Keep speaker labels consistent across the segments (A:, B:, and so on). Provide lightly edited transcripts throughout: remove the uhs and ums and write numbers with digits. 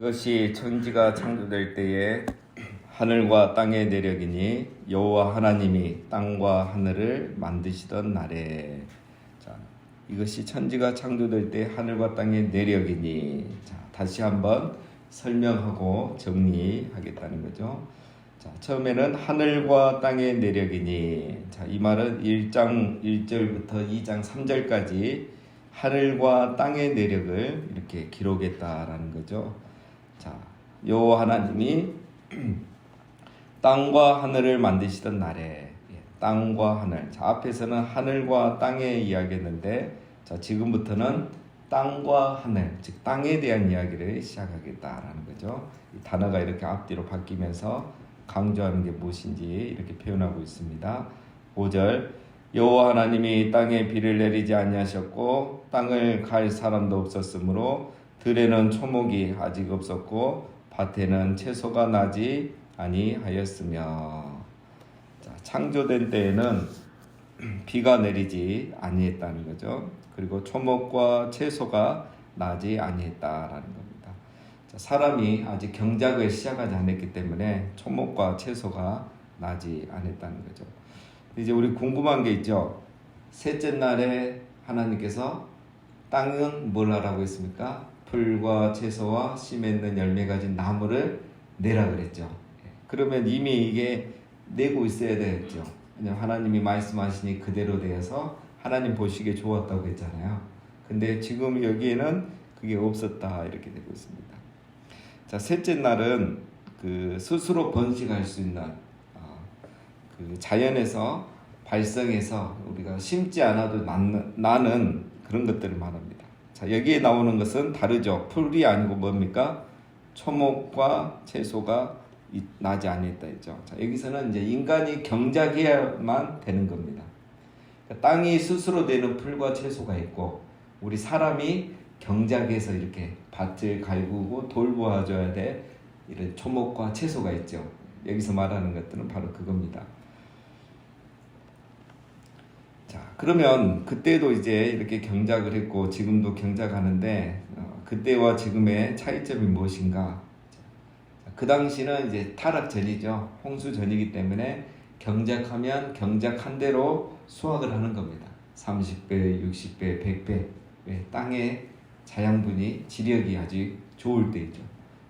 A: 이것이 천지가 창조될 때에 하늘과 땅의 내력이니 여호와 하나님이 땅과 하늘을 만드시던 날에. 자, 이것이 천지가 창조될 때 하늘과 땅의 내력이니. 자, 다시 한번 설명하고 정리하겠다는 거죠. 자, 처음에는 하늘과 땅의 내력이니. 자, 이 말은 1장 1절부터 2장 3절까지 하늘과 땅의 내력을 이렇게 기록했다라는 거죠. 자, 여호와 하나님이 땅과 하늘을 만드시던 날에. 땅과 하늘. 자, 앞에서는 하늘과 땅의 이야기했는데, 자, 지금부터는 땅과 하늘, 즉 땅에 대한 이야기를 시작하겠다라는 거죠. 이 단어가 이렇게 앞뒤로 바뀌면서 강조하는 게 무엇인지 이렇게 표현하고 있습니다. 5절, 여호와 하나님이 땅에 비를 내리지 아니하셨고 땅을 갈 사람도 없었으므로 들에는 초목이 아직 없었고 밭에는 채소가 나지 아니하였으며. 자, 창조된 때에는 비가 내리지 아니했다는 거죠. 그리고 초목과 채소가 나지 아니했다라는 겁니다. 자, 사람이 아직 경작을 시작하지 않았기 때문에 초목과 채소가 나지 않았다는 거죠. 이제 우리 궁금한 게 있죠. 셋째 날에 하나님께서 땅은 뭘 하라고 했습니까? 풀과 채소와 씨 맺는 열매 가진 나무를 내라 그랬죠. 그러면 이미 이게 내고 있어야 되겠죠. 왜냐하면 하나님이 말씀하시니 그대로 되어서 하나님 보시기에 좋았다고 했잖아요. 근데 지금 여기에는 그게 없었다 이렇게 되고 있습니다. 자, 셋째 날은 그 스스로 번식할 수 있는 그 자연에서 발성해서 우리가 심지 않아도 나는 그런 것들을 말합니다. 자, 여기에 나오는 것은 다르죠. 풀이 아니고 뭡니까? 초목과 채소가 나지 않았다 했죠. 자, 여기서는 이제 인간이 경작해야만 되는 겁니다. 그러니까 땅이 스스로 되는 풀과 채소가 있고 우리 사람이 경작해서 이렇게 밭을 갈구고 돌보아줘야 돼 이런 초목과 채소가 있죠. 여기서 말하는 것들은 바로 그겁니다. 자, 그러면 그때도 이제 이렇게 경작을 했고 지금도 경작하는데 그때와 지금의 차이점이 무엇인가? 그 당시는 이제 타락 전이죠. 홍수 전이기 때문에 경작하면 경작한 대로 수확을 하는 겁니다. 30배, 60배, 100배. 왜? 땅의 자양분이 지력이 아주 좋을 때이죠.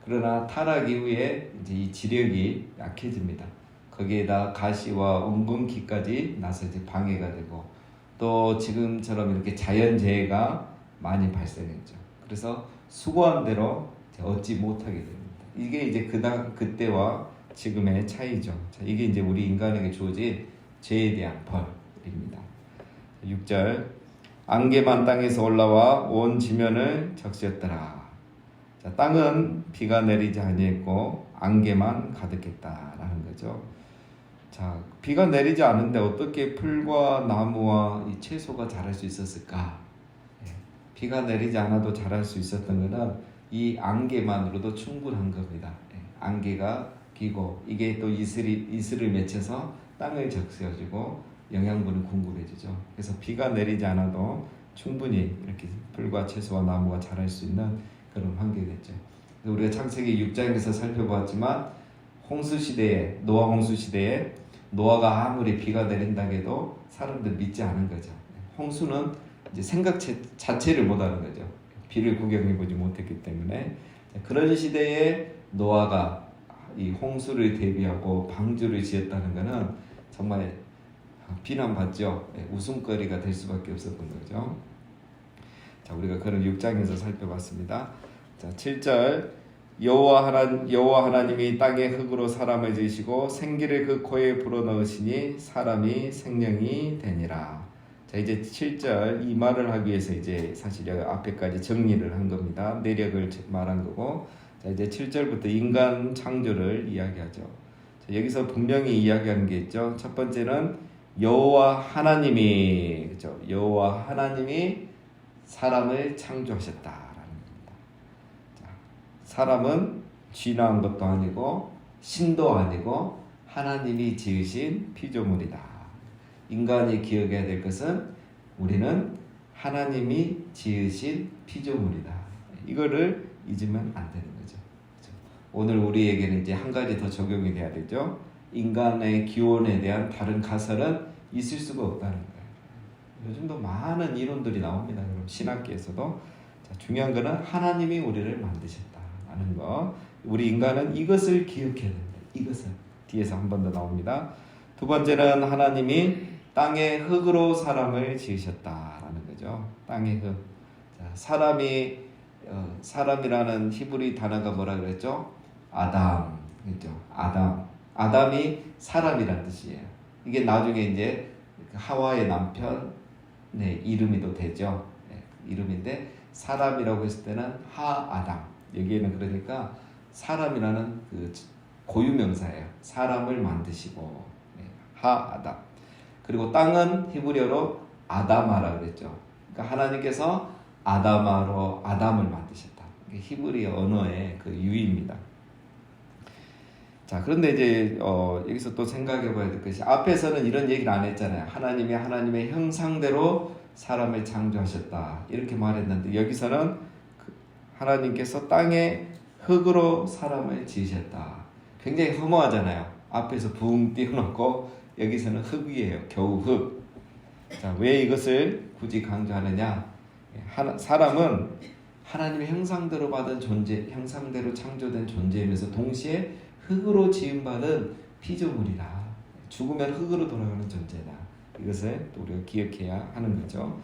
A: 그러나 타락 이후에 이제 이 지력이 약해집니다. 거기에다 가시와 웅근기까지 나서 이제 방해가 되고 또 지금처럼 이렇게 자연재해가 많이 발생했죠. 그래서 수고한 대로 얻지 못하게 됩니다. 이게 이제 그때와 지금의 차이죠. 자, 이게 이제 우리 인간에게 주어진 죄에 대한 벌입니다. 6절, 안개만 땅에서 올라와 온 지면을 적시었더라. 자, 땅은 비가 내리지 아니했고 안개만 가득했다라는 거죠. 자, 비가 내리지 않은데 어떻게 풀과 나무와 이 채소가 자랄 수 있었을까? 비가 내리지 않아도 자랄 수 있었던 것은 이 안개만으로도 충분한 겁니다. 안개가 비고 이게 또 이슬을 맺혀서 땅을 적셔주고 영양분을 공급해주죠. 그래서 비가 내리지 않아도 충분히 이렇게 풀과 채소와 나무가 자랄 수 있는 그런 환경이겠죠. 우리가 창세기 6장에서 살펴보았지만 노아 홍수 시대에 노아가 아무리 비가 내린다고 해도 사람들 믿지 않은 거죠. 홍수는 이제 생각 자체를 못하는 거죠. 비를 구경해보지 못했기 때문에. 그런 시대에 노아가 이 홍수를 대비하고 방주를 지었다는 것은 정말 비난받죠. 웃음거리가 될 수밖에 없었던 거죠. 자, 우리가 그런 6장에서 살펴봤습니다. 자, 7절, 여호와 하나님이 땅의 흙으로 사람을 지으시고 생기를 그 코에 불어넣으시니 사람이 생명이 되니라. 자, 이제 7절 이 말을 하기 위해서 이제 사실 여기 앞에까지 정리를 한 겁니다. 내력을 말한 거고. 자, 이제 7절부터 인간 창조를 이야기하죠. 자, 여기서 분명히 이야기하는 게 있죠. 첫 번째는 여호와 하나님이, 그렇죠? 여호와 하나님이 사람을 창조하셨다라는 겁니다. 자, 사람은 진화한 것도 아니고 신도 아니고 하나님이 지으신 피조물이다. 인간이 기억해야 될 것은 우리는 하나님이 지으신 피조물이다. 이거를 잊으면 안 되는 거죠. 오늘 우리에게는 이제 한 가지 더 적용이 돼야 되죠. 인간의 기원에 대한 다른 가설은 있을 수가 없다는 거예요. 요즘도 많은 이론들이 나옵니다. 여러분 신학계에서도. 자, 중요한 거는 하나님이 우리를 만드셨다라는 거. 우리 인간은 이것을 기억해야 됩니다. 이것을 뒤에서 한 번 더 나옵니다. 두 번째는 하나님이 땅의 흙으로 사람을 지으셨다라는 거죠. 땅의 흙. 자, 사람이라는 히브리 단어가 뭐라 그랬죠? 아담. 그렇죠? 아담이 사람이란 뜻이에요. 이게 나중에 이제 하와의 남편의 이름이도 되죠. 네, 이름인데 사람이라고 했을 때는 하아담. 여기에는 그러니까 사람이라는 그 고유명사예요. 사람을 만드시고 네, 하아담. 그리고 땅은 히브리어로 아다마라 그랬죠. 그러니까 하나님께서 아다마로 아담을 만드셨다. 이게 히브리어 언어의 그 유의입니다. 자, 그런데 이제 여기서 또 생각해 봐야 될 것이 앞에서는 이런 얘기를 안 했잖아요. 하나님이 하나님의 형상대로 사람을 창조하셨다. 이렇게 말했는데 여기서는 하나님께서 땅에 흙으로 사람을 지으셨다. 굉장히 허무하잖아요. 앞에서 붕 띄워놓고 여기서는 흙이에요. 겨우 흙. 자, 왜 이것을 굳이 강조하느냐? 사람은 하나님의 형상대로 받은 존재, 형상대로 창조된 존재이면서 동시에 흙으로 지음받은 피조물이다. 죽으면 흙으로 돌아가는 존재다. 이것을 또 우리가 기억해야 하는 거죠.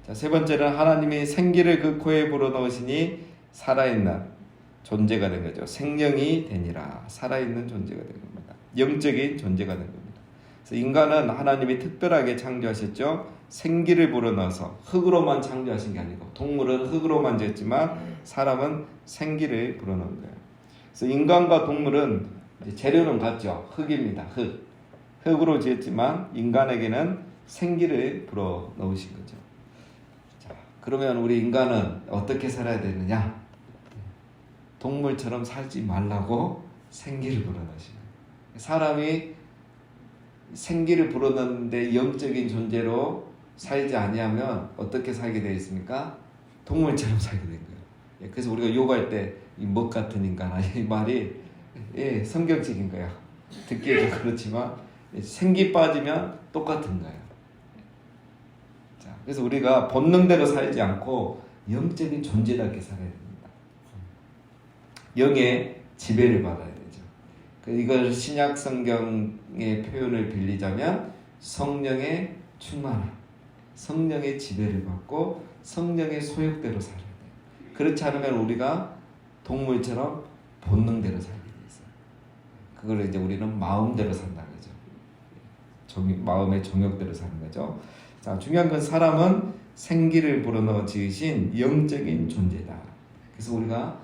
A: 자, 세 번째는 하나님이 생기를 그 코에 불어넣으시니 살아있는 존재가 된 거죠. 생명이 되니라. 살아있는 존재가 된 겁니다. 영적인 존재가 된 겁니다. 그래서 인간은 하나님이 특별하게 창조하셨죠. 생기를 불어넣어서 흙으로만 창조하신 게 아니고 동물은 흙으로만 지었지만 사람은 생기를 불어넣은 거예요. 그래서 인간과 동물은 재료는 같죠. 흙입니다. 흙으로 지었지만 인간에게는 생기를 불어넣으신 거죠. 자, 그러면 우리 인간은 어떻게 살아야 되느냐? 동물처럼 살지 말라고 생기를 불어넣으신 거예요. 사람이 생기를 불어넣는데 영적인 존재로 살지 아니하면 어떻게 살게 되어 있습니까? 동물처럼 살게 된 거예요. 그래서 우리가 요구할 때 이 먹 같은 인간 이 말이 성경적인 거예요. 듣기에도 그렇지만 생기 빠지면 똑같은 거예요. 자, 그래서 우리가 본능대로 살지 않고 영적인 존재답게 살아야 됩니다. 영의 지배를 받아야 되죠. 이걸 신약 성경의 표현을 빌리자면 성령의 충만함, 성령의 지배를 받고 성령의 소욕대로 살아야 돼요. 그렇지 않으면 우리가 동물처럼 본능대로 살게 돼 있어요. 그걸 이제 우리는 마음대로 산다는 거죠. 마음의 정욕대로 사는 거죠. 자, 중요한 건 사람은 생기를 불어넣어 지으신 영적인 존재다. 그래서 우리가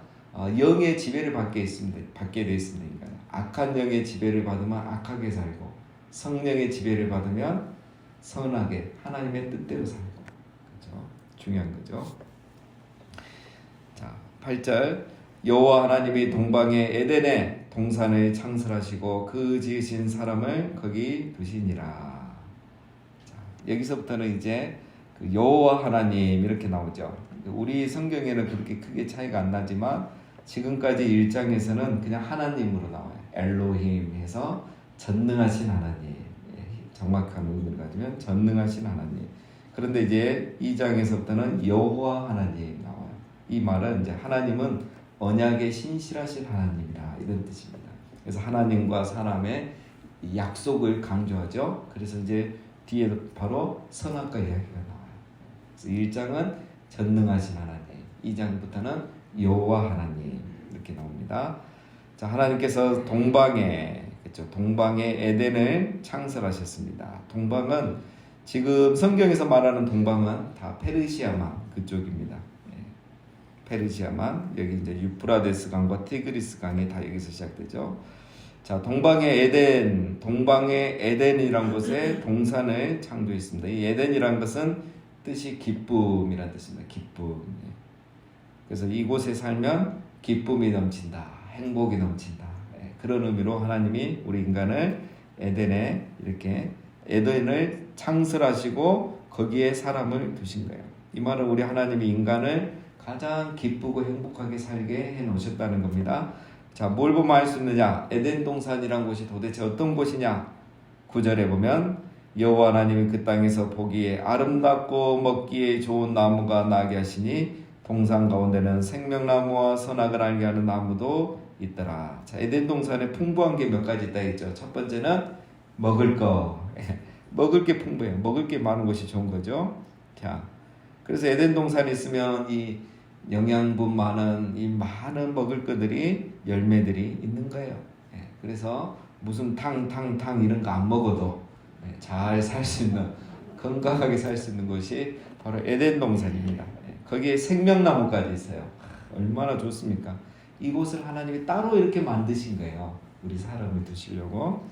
A: 영의 지배를 받게 되어 있습니다. 악한 영의 지배를 받으면 악하게 살고 성령의 지배를 받으면 선하게 하나님의 뜻대로 살고 그렇죠? 중요한 거죠. 자, 8절 여호와 하나님이 동방의 에덴에 동산을 창설하시고 그 지으신 사람을 거기 두시니라. 자, 여기서부터는 이제 그 여호와 하나님 이렇게 나오죠. 우리 성경에는 그렇게 크게 차이가 안 나지만 지금까지 1장에서는 그냥 하나님으로 나와요. 엘로힘 해서 전능하신 하나님. 정확한 의미를 가지면 전능하신 하나님. 그런데 이제 2장에서부터는 여호와 하나님 나와요. 이 말은 이제 하나님은 언약의 신실하신 하나님이다 이런 뜻입니다. 그래서 하나님과 사람의 약속을 강조하죠. 그래서 이제 뒤에 바로 선악과 이야기가 나와요. 그래서 1장은 전능하신 하나님, 2장부터는 여호와 하나님 이렇게 나옵니다. 자, 하나님께서 동방에 에덴을 창설하셨습니다. 동방은 지금 성경에서 말하는 동방은 다 페르시아만 그쪽입니다. 페르시아만 여기 이제 유프라데스 강과 티그리스 강이 다 여기서 시작되죠. 자, 동방의 에덴이란 곳에 동산을 창조했습니다. 이 에덴이란 것은 뜻이 기쁨이란 뜻입니다. 기쁨. 그래서 이곳에 살면 기쁨이 넘친다, 행복이 넘친다. 그런 의미로 하나님이 우리 인간을 에덴을 창설하시고 거기에 사람을 두신 거예요. 이 말은 우리 하나님이 인간을 가장 기쁘고 행복하게 살게 해 놓으셨다는 겁니다. 자, 뭘 보면 알 수 있느냐? 에덴 동산이란 곳이 도대체 어떤 곳이냐? 9절에 보면 여호와 하나님이 그 땅에서 보기에 아름답고 먹기에 좋은 나무가 나게 하시니 동산 가운데는 생명나무와 선악을 알게 하는 나무도 있더라. 자, 에덴 동산에 풍부한 게 몇 가지 있다 했죠. 첫 번째는 먹을 거. 먹을 게 풍부해요. 먹을 게 많은 것이 좋은 거죠. 자, 그래서 에덴 동산에 있으면 이 영양분 많은 이 많은 먹을 것들이 열매들이 있는 거예요. 그래서 무슨 탕 이런 거 안 먹어도 잘 살 수 있는, 건강하게 살 수 있는 곳이 바로 에덴 동산입니다. 거기에 생명나무까지 있어요. 얼마나 좋습니까? 이곳을 하나님이 따로 이렇게 만드신 거예요. 우리 사람을 두시려고.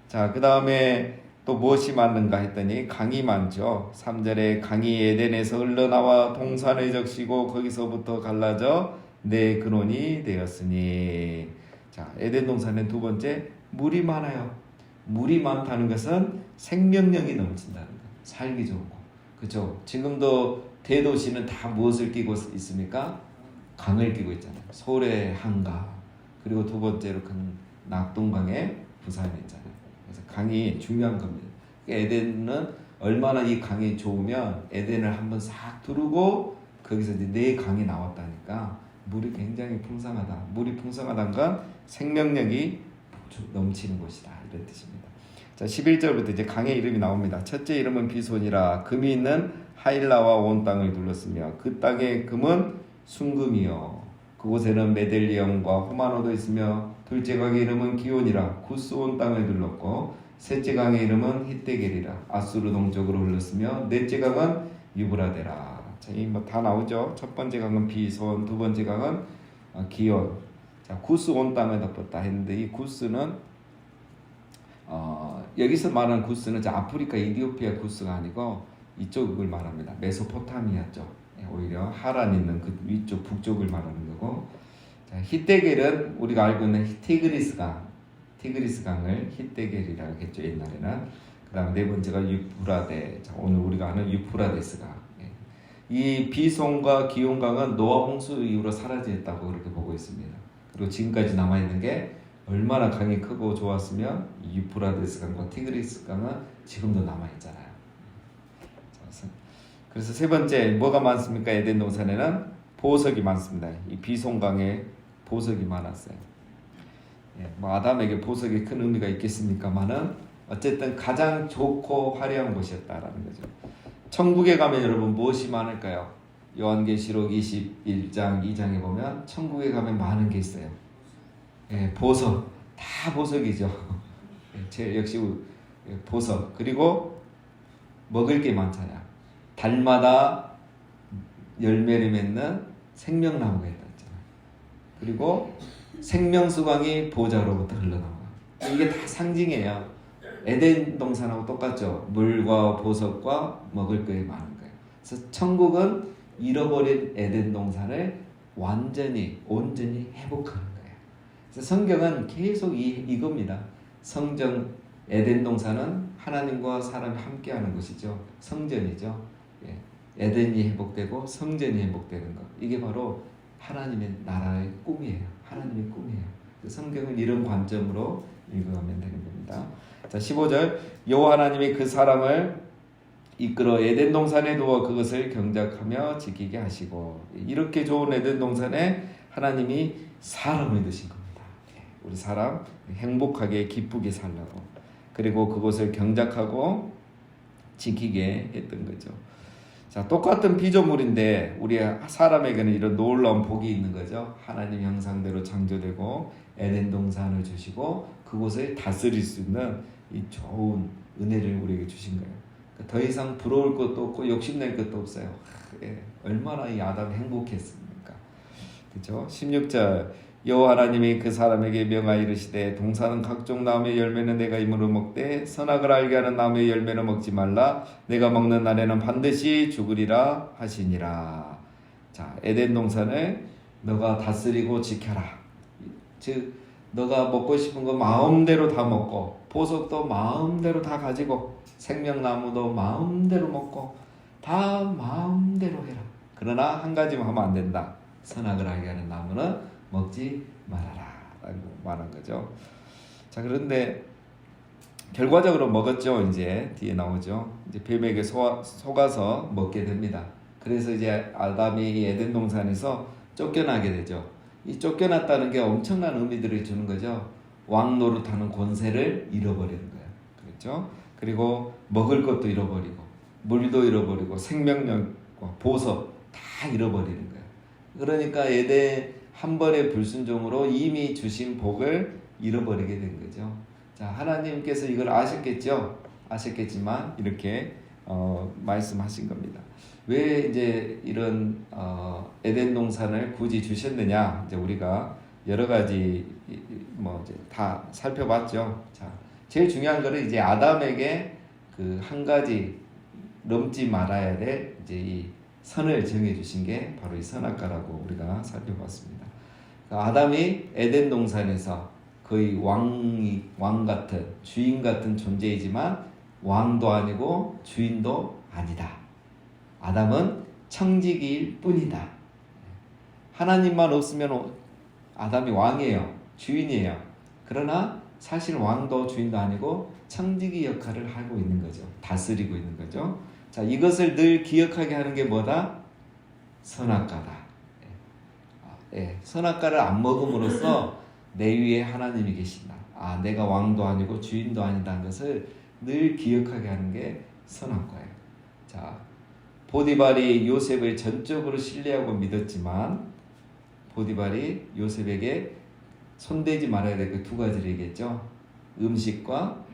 A: 자, 그 다음에 또 무엇이 많은가 했더니 강이 많죠. 3절에 강이 에덴에서 흘러나와 동산에 적시고 거기서부터 갈라져 네 근원이 되었으니. 자, 에덴 동산은 두 번째 물이 많아요. 물이 많다는 것은 생명력이 넘친다는 거. 살기 좋은 거. 그렇죠? 지금도 대도시는 다 무엇을 끼고 있습니까? 강을 끼고 있잖아요. 소래 한강, 그리고 두 번째로 큰 낙동강에 부산에 있잖아요. 그래서 강이 중요한 겁니다. 에덴은 얼마나 이 강이 좋으면 에덴을 한번 싹 두르고 거기서 이제 네 강이 나왔다니까 물이 굉장히 풍성하다. 물이 풍성하다는 건 생명력이 넘치는 곳이다, 이런 뜻입니다. 자, 11절부터 이제 강의 이름이 나옵니다. 첫째 이름은 비손이라. 금이 있는 하일라와 온 땅을 둘렀으며 그 땅의 금은 순금이요 그곳에는 메델리엄과 호마노도 있으며 둘째 강의 이름은 기온이라. 구스 온 땅을 둘렀고 셋째 강의 이름은 히데겔이라. 아수르 동쪽으로 흘렀으며 넷째 강은 유브라데라. 자, 이 뭐 다 나오죠. 첫 번째 강은 비손, 두 번째 강은 기온. 자, 구스 온 땅을 덮었다 했는데 이 구스는 여기서 말하는 구스는 아프리카 이디오피아 구스가 아니고 이쪽을 말합니다. 메소포타미아 쪽, 오히려 하란 있는 그 위쪽 북쪽을 말하는 거고. 자, 히데겔은 우리가 알고 있는 티그리스 강을 히데겔이라고 했죠, 옛날에는. 그 다음 네 번째가 유프라데. 자, 오늘 우리가 아는 유프라데스 강. 이 비손과 기온강은 노아 홍수 이후로 사라졌다고 그렇게 보고 있습니다. 그리고 지금까지 남아있는 게 얼마나 강이 크고 좋았으면 유프라데스 강과 티그리스 강은 지금도 남아있잖아요. 그래서 세 번째 뭐가 많습니까? 에덴 동산에는 보석이 많습니다. 이 비손강에 보석이 많았어요. 뭐 아담에게 보석이 큰 의미가 있겠습니까만은 어쨌든 가장 좋고 화려한 곳이었다라는 거죠. 천국에 가면 여러분 무엇이 많을까요? 요한계시록 21장 2장에 보면 천국에 가면 많은 게 있어요. 보석, 다 보석이죠. 역시 보석. 그리고 먹을 게 많잖아요. 달마다 열매를 맺는 생명나무가 있다 했잖아요. 그리고 생명수강이 보좌로부터 흘러나와요. 이게 다 상징이에요. 에덴 동산하고 똑같죠. 물과 보석과 먹을 것이 많은 거예요. 그래서 천국은 잃어버린 에덴 동산을 온전히 회복하는 거예요. 그래서 성경은 계속 이겁니다. 성전 에덴 동산은 하나님과 사람이 함께하는 것이죠. 성전이죠. 에덴이 회복되고 성전이 회복되는 것. 이게 바로 하나님의 나라의 꿈이에요. 하나님의 꿈이에요. 성경은 이런 관점으로 읽어가면 되는 겁니다. 자, 15절 여호와 하나님이 그 사람을 이끌어 에덴 동산에 두어 그것을 경작하며 지키게 하시고. 이렇게 좋은 에덴 동산에 하나님이 사람을 두신 겁니다. 우리 사람 행복하게 기쁘게 살라고. 그리고 그것을 경작하고 지키게 했던 거죠. 자, 똑같은 피조물인데 우리 사람에게는 이런 놀라운 복이 있는 거죠. 하나님 형상대로 창조되고 에덴 동산을 주시고 그곳을 다스릴 수 있는 이 좋은 은혜를 우리에게 주신 거예요. 더 이상 부러울 것도 없고 욕심낼 것도 없어요. 얼마나 이 아담이 행복했습니까? 그렇죠? 16절 여호와 하나님이 그 사람에게 명하여 이르시되 동산은 각종 나무의 열매는 내가 임으로 먹되 선악을 알게 하는 나무의 열매는 먹지 말라. 내가 먹는 날에는 반드시 죽으리라 하시니라. 자, 에덴 동산을 너가 다스리고 지켜라. 즉 너가 먹고 싶은 거 마음대로 다 먹고 보석도 마음대로 다 가지고 생명나무도 마음대로 먹고 다 마음대로 해라. 그러나 한 가지만 하면 안 된다. 선악을 알게 하는 나무는 먹지 말아라. 라고 말한 거죠. 자, 그런데 결과적으로 먹었죠. 이제 뒤에 나오죠. 이제 뱀에게 속아서 먹게 됩니다. 그래서 이제 아담이 이 에덴 동산에서 쫓겨나게 되죠. 이 쫓겨났다는 게 엄청난 의미들을 주는 거죠. 왕 노릇하는 권세를 잃어버리는 거예요. 그렇죠? 그리고 먹을 것도 잃어버리고 물도 잃어버리고 생명력과 보석 다 잃어버리는 거예요. 그러니까 에덴 한 번의 불순종으로 이미 주신 복을 잃어버리게 된 거죠. 자, 하나님께서 이걸 아셨겠죠? 아셨겠지만 이렇게 말씀하신 겁니다. 왜 이제 이런 에덴 동산을 굳이 주셨느냐? 이제 우리가 여러 가지 뭐 이제 다 살펴봤죠. 자, 제일 중요한 거는 이제 아담에게 그 한 가지 넘지 말아야 될 이제 이 선을 정해 주신 게 바로 이 선악과라고 우리가 살펴봤습니다. 아담이 에덴 동산에서 거의 왕 같은 주인 같은 존재이지만 왕도 아니고 주인도 아니다. 아담은 청지기일 뿐이다. 하나님만 없으면 아담이 왕이에요. 주인이에요. 그러나 사실 왕도 주인도 아니고 청지기 역할을 하고 있는 거죠. 다스리고 있는 거죠. 자, 이것을 늘 기억하게 하는 게 뭐다? 선악과다. 선악과를 안 먹음으로써 내 위에 하나님이 계신다. 내가 왕도 아니고 주인도 아니다는 것을 늘 기억하게 하는 게 선악과예요. 자, 보디발이 요셉을 전적으로 신뢰하고 믿었지만 보디발이 요셉에게 손대지 말아야 될 그 두 가지를 얘기했죠. 음식과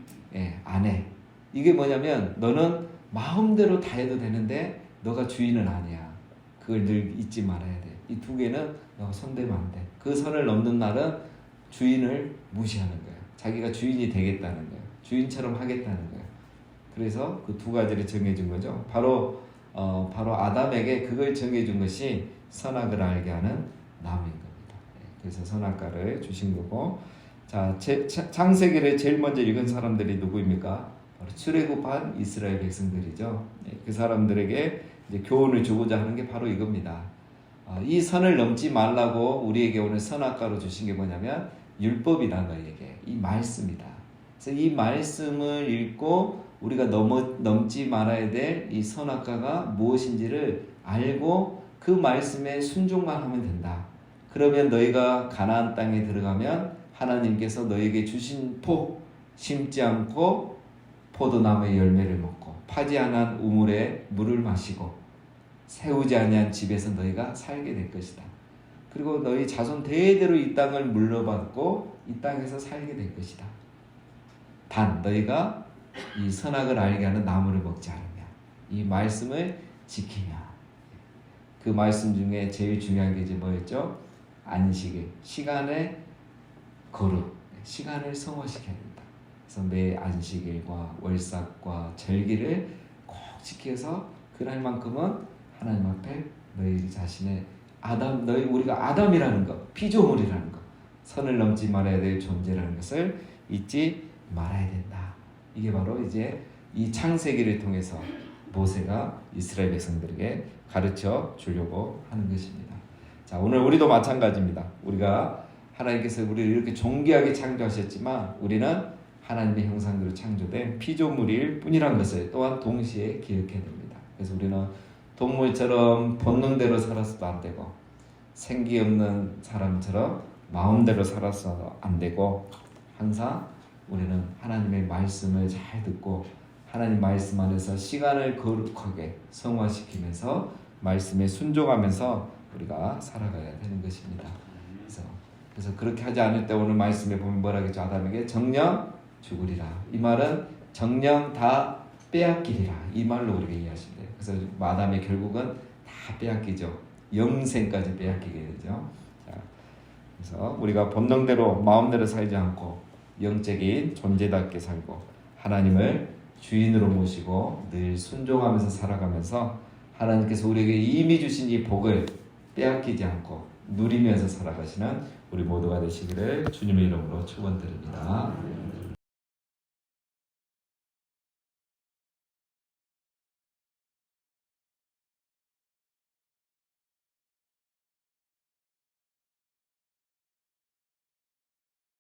A: 아내. 이게 뭐냐면 너는 마음대로 다 해도 되는데 너가 주인은 아니야. 그걸 늘 잊지 말아야 돼. 이 두 개는 너가 손대면 안 돼. 그 선을 넘는 날은 주인을 무시하는 거예요. 자기가 주인이 되겠다는 거예요. 주인처럼 하겠다는 거예요. 그래서 그 두 가지를 정해준 거죠. 바로 아담에게 그걸 정해준 것이 선악을 알게 하는 나무인 겁니다. 그래서 선악과를 주신 거고, 자, 창세기를 제일 먼저 읽은 사람들이 누구입니까? 바로 출애굽한 이스라엘 백성들이죠. 그 사람들에게 이제 교훈을 주고자 하는 게 바로 이겁니다. 이 선을 넘지 말라고 우리에게 오늘 선악과로 주신 게 뭐냐면 율법이다. 너에게 이 말씀이다. 그래서 이 말씀을 읽고 우리가 넘지 말아야 될 이 선악과가 무엇인지를 알고 그 말씀에 순종만 하면 된다. 그러면 너희가 가나안 땅에 들어가면 하나님께서 너희에게 주신 심지 않고 포도나무의 열매를 먹고 파지 않은 우물에 물을 마시고 세우지 아니한 집에서 너희가 살게 될 것이다. 그리고 너희 자손 대대로 이 땅을 물려받고 이 땅에서 살게 될 것이다. 단 너희가 이 선악을 알게 하는 나무를 먹지 않으면, 이 말씀을 지키면. 그 말씀 중에 제일 중요한 게 이제 뭐였죠? 안식일, 시간의 거룩, 시간을 성화시켜야 된다. 그래서 매 안식일과 월삭과 절기를 꼭 지켜서 그날만큼은 하나님 앞에 너희 자신의 우리가 아담이라는 것, 피조물이라는 것, 선을 넘지 말아야 될 존재라는 것을 잊지 말아야 된다. 이게 바로 이제 이 창세기를 통해서 모세가 이스라엘 백성들에게 가르쳐 주려고 하는 것입니다. 자, 오늘 우리도 마찬가지입니다. 우리가 하나님께서 우리를 이렇게 존귀하게 창조하셨지만 우리는 하나님의 형상대로 창조된 피조물일 뿐이란 것을 또한 동시에 기억해야 됩니다. 그래서 우리는 동물처럼 본능대로 살아서도 안 되고 생기 없는 사람처럼 마음대로 살아서도 안 되고, 항상 우리는 하나님의 말씀을 잘 듣고 하나님 말씀 안에서 시간을 거룩하게 성화시키면서 말씀에 순종하면서 우리가 살아가야 되는 것입니다. 그래서 그렇게 하지 않을 때 오늘 말씀에 보면 뭐라 그랬죠? 아담에게 정령 죽으리라. 이 말은 정령 다 빼앗기리라. 이 말로 우리가 이해하시면 돼요. 그래서 아담이 결국은 다 빼앗기죠. 영생까지 빼앗기게 되죠. 자, 그래서 우리가 본능대로 마음대로 살지 않고 영적인 존재답게 살고 하나님을 주인으로 모시고 늘 순종하면서 살아가면서 하나님께서 우리에게 이미 주신 이 복을 빼앗기지 않고 누리면서 살아가시는 우리 모두가 되시기를 주님의 이름으로 축원드립니다.